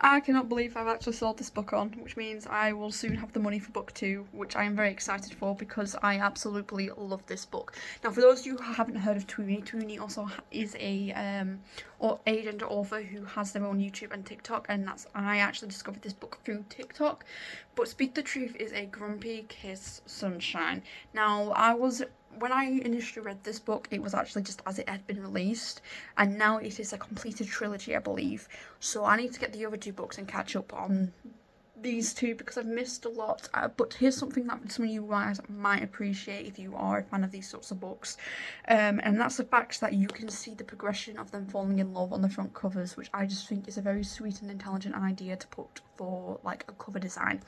I cannot believe I've actually sold this book on, which means I will soon have the money for book 2, which I am very excited for because I absolutely love this book. Now, for those of you who haven't heard of Twoony, Twoony also is a agent author who has their own YouTube and TikTok, and I actually discovered this book through TikTok. But Speak the Truth is a Grumpy Kiss Sunshine. Now, when I initially read this book, it was actually just as it had been released, and now it is a completed trilogy, I believe. So I need to get the other 2 books and catch up on these 2 because I've missed a lot. But here's something that some of you guys might appreciate if you are a fan of these sorts of books, and that's the fact that you can see the progression of them falling in love on the front covers, which I just think is a very sweet and intelligent idea to put for like a cover design.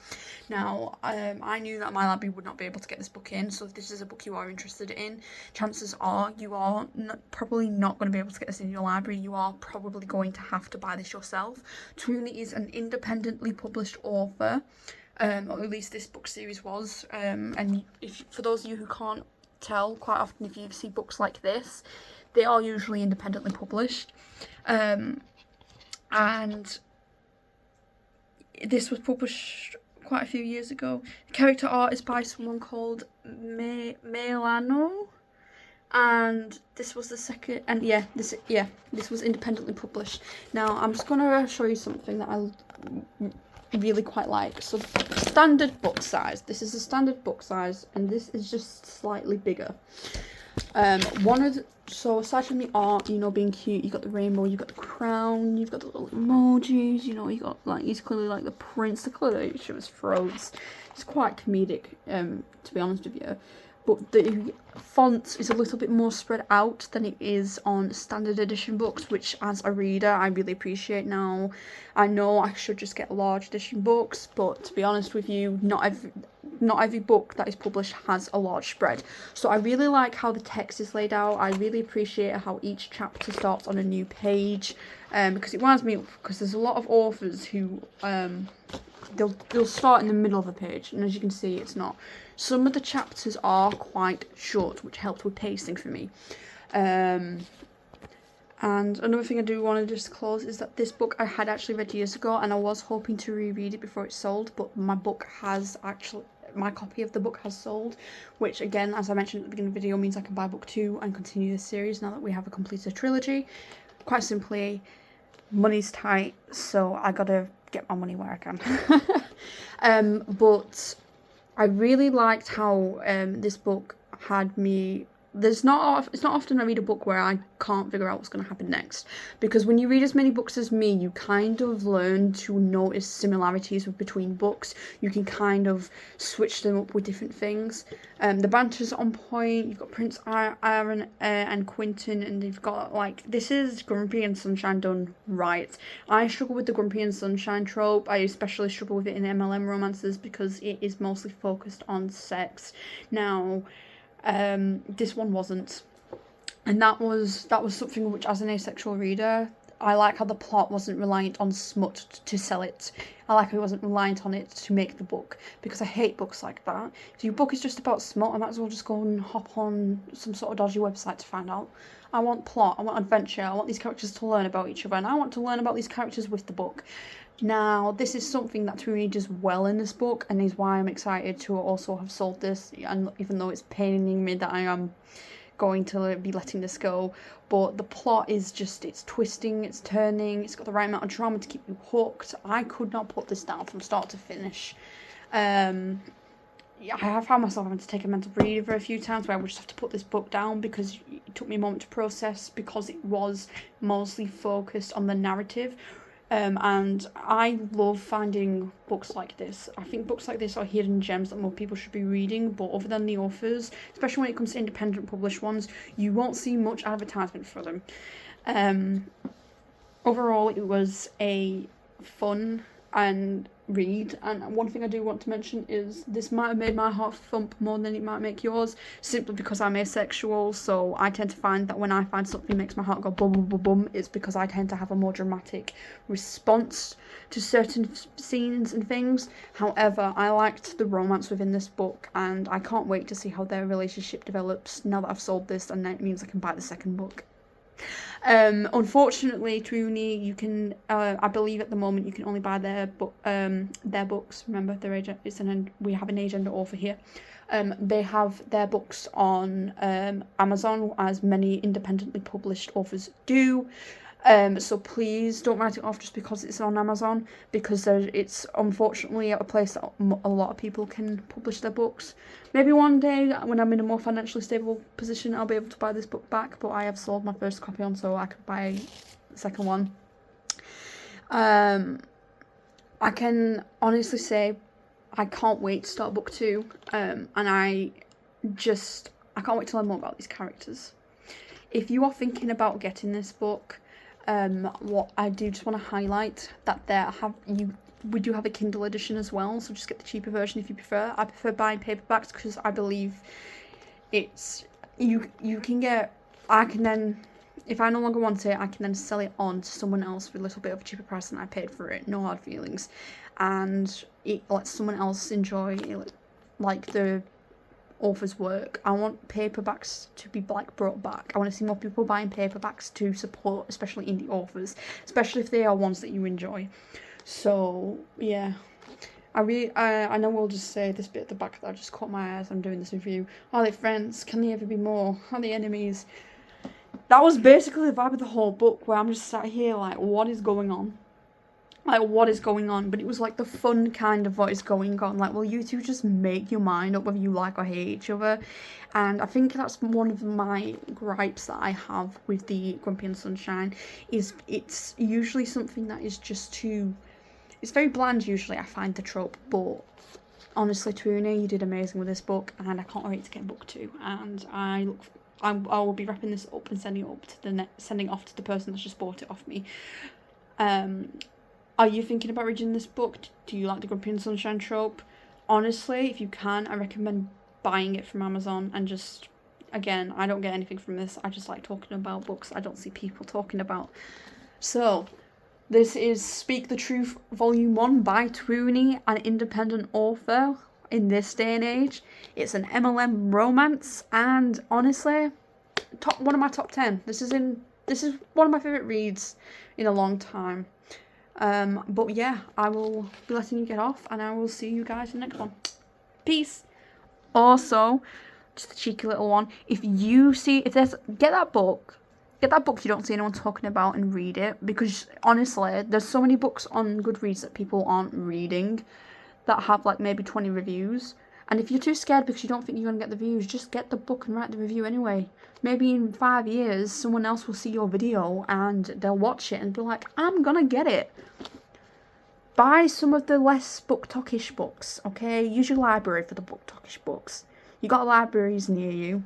Now, I knew that my library would not be able to get this book in, so if this is a book you are interested in, chances are you are probably not going to be able to get this in your library. You are probably going to have to buy this yourself. Twoony is an independently published author, or at least this book series was, and for those of you who can't tell, quite often if you see books like this, they are usually independently published, and this was published quite a few years ago. The character art is by someone called Melano, and this was the second, and this was independently published. Now I'm just gonna show you something that I really quite like. So standard book size. This is a standard book size, and this is just slightly bigger. So aside from the art, being cute, you got the rainbow, you got the crown, you've got the little emojis, you got like, he's clearly like the prince, the colour that each of his throats. It's quite comedic, to be honest with you. But the font is a little bit more spread out than it is on standard edition books, which as a reader I really appreciate now. I know I should just get large edition books, but to be honest with you, not every book that is published has a large spread. So I really like how the text is laid out. I really appreciate how each chapter starts on a new page, because it winds me up, because there's a lot of authors who they'll start in the middle of a page, and as you can see, it's not. Some of the chapters are quite short, which helped with pacing for me. And another thing I do want to disclose is that this book I had actually read years ago, and I was hoping to reread it before it sold, but my copy of the book has sold, which again, as I mentioned at the beginning of the video, means I can buy book 2 and continue this series now that we have a completed trilogy. Quite simply, money's tight, so I gotta get my money where I can. But I really liked how this book had me. It's not often I read a book where I can't figure out what's going to happen next, because when you read as many books as me, you kind of learn to notice similarities between books. You can kind of switch them up with different things. The banter's on point. You've got Prince Aaron and Quentin, and you've got this is Grumpy and Sunshine done right. I struggle with the Grumpy and Sunshine trope. I especially struggle with it in MLM romances because it is mostly focused on sex. Now, this one wasn't, and that was something which, as an asexual reader, I like how the plot wasn't reliant on smut to sell it. I like how it wasn't reliant on it to make the book, because I hate books like that. If your book is just about smut, I might as well just go and hop on some sort of dodgy website to find out. I want plot, I want adventure, I want these characters to learn about each other, and I want to learn about these characters with the book. Now, this is something that Twoony does well in this book, and is why I'm excited to also have sold this, and even though it's paining me that I am going to be letting this go. But the plot is just, it's twisting, it's turning, it's got the right amount of drama to keep you hooked. I could not put this down from start to finish. I have found myself having to take a mental breather a few times where I would just have to put this book down because it took me a moment to process, because it was mostly focused on the narrative. And I love finding books like this. I think books like this are hidden gems that more people should be reading, but other than the authors, especially when it comes to independent published ones, you won't see much advertisement for them. Overall, it was a fun and read, and one thing I do want to mention is this might have made my heart thump more than it might make yours, simply because I'm asexual. So I tend to find that when I find something makes my heart go bum bum bum bum, it's because I tend to have a more dramatic response to certain scenes and things. However, I liked the romance within this book, and I can't wait to see how their relationship develops now that I've sold this, and that means I can buy the second book. Unfortunately, Twoony, you can, I believe at the moment you can only buy their books. Remember, we have an agenda author here. They have their books on Amazon, as many independently published authors do. So please don't write it off just because it's on Amazon, because it's unfortunately at a place that a lot of people can publish their books. Maybe one day when I'm in a more financially stable position, I'll be able to buy this book back, but I have sold my first copy on, so I could buy the second one. I can honestly say I can't wait to start book 2, and I can't wait to learn more about these characters. If you are thinking about getting this book, what I do just want to highlight that we do have a Kindle edition as well, so just get the cheaper version if you prefer. I prefer buying paperbacks because I believe it's you can get, I can then, if I no longer want it, I can then sell it on to someone else for a little bit of a cheaper price than I paid for it. No hard feelings, and it lets someone else enjoy it, like the author's work. I want paperbacks to be brought back. I want to see more people buying paperbacks to support especially indie authors, especially if they are ones that you enjoy. So yeah, I know we'll just say this bit at the back that I just caught my eyes. I'm doing this review. Are they friends? Can they ever be more? Are they enemies? That was basically the vibe of the whole book, where I'm just sat here like, what is going on? Like, what is going on? But it was like the fun kind of what is going on. Like, well, you two just make your mind up whether you like or hate each other. And I think that's one of my gripes that I have with the Grumpy and Sunshine, is it's usually something that is just too, it's very bland usually, I find, the trope. But honestly, Twoony, you did amazing with this book, and I can't wait to get book 2. And I will be wrapping this up and sending it off to the person that's just bought it off me. Are you thinking about reading this book? Do you like the Grumpy and Sunshine trope? Honestly, if you can, I recommend buying it from Amazon. And just, again, I don't get anything from this. I just like talking about books I don't see people talking about. So, this is Speak the Truth Volume 1 by Twoony, an independent author in this day and age. It's an MLM romance, and honestly, one of my top 10. This is one of my favourite reads in a long time. But yeah, I will be letting you get off, and I will see you guys in the next one. Peace. Also, just a cheeky little one, get that book you don't see anyone talking about, and read it, because honestly, there's so many books on Goodreads that people aren't reading that have like maybe 20 reviews. And if you're too scared because you don't think you're going to get the views, just get the book and write the review anyway. Maybe in 5 years, someone else will see your video and they'll watch it and be like, I'm going to get it. Buy some of the less book-talkish books, okay? Use your library for the book-talkish books. You got libraries near you.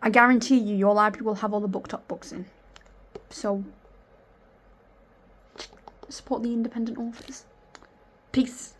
I guarantee you, your library will have all the book-talk books in. So, support the independent authors. Peace.